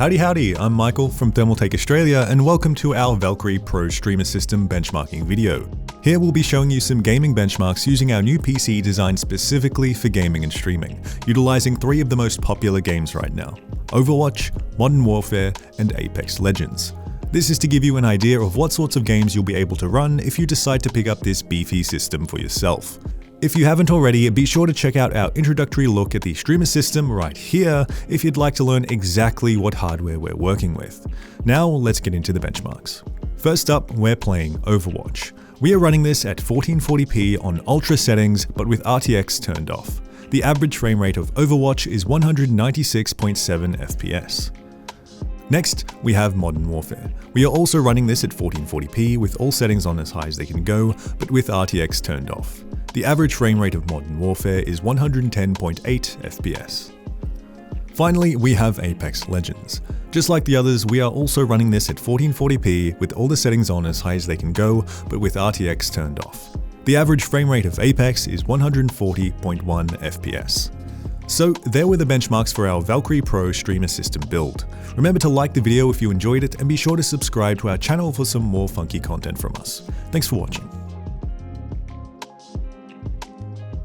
Howdy, I'm Michael from Thermaltake Australia, and welcome to our Valkyrie Pro Streamer System benchmarking video. Here we'll be showing you some gaming benchmarks using our new PC designed specifically for gaming and streaming, utilizing 3 of the most popular games right now: Overwatch, Modern Warfare, and Apex Legends. This is to give you an idea of what sorts of games you'll be able to run if you decide to pick up this beefy system for yourself. If you haven't already, be sure to check out our introductory look at the streamer system right here if you'd like to learn exactly what hardware we're working with. Now let's get into the benchmarks. First up, we're playing Overwatch. We are running this at 1440p on ultra settings but with RTX turned off. The average frame rate of Overwatch is 196.7 FPS. Next, we have Modern Warfare. We are also running this at 1440p with all settings on as high as they can go, but with RTX turned off. The average frame rate of Modern Warfare is 110.8 FPS. Finally, we have Apex Legends. Just like the others, we are also running this at 1440p with all the settings on as high as they can go, but with RTX turned off. The average frame rate of Apex is 140.1 FPS. So there were the benchmarks for our Valkyrie Pro Streamer System build. Remember to like the video if you enjoyed it, and be sure to subscribe to our channel for some more funky content from us. Thanks for watching.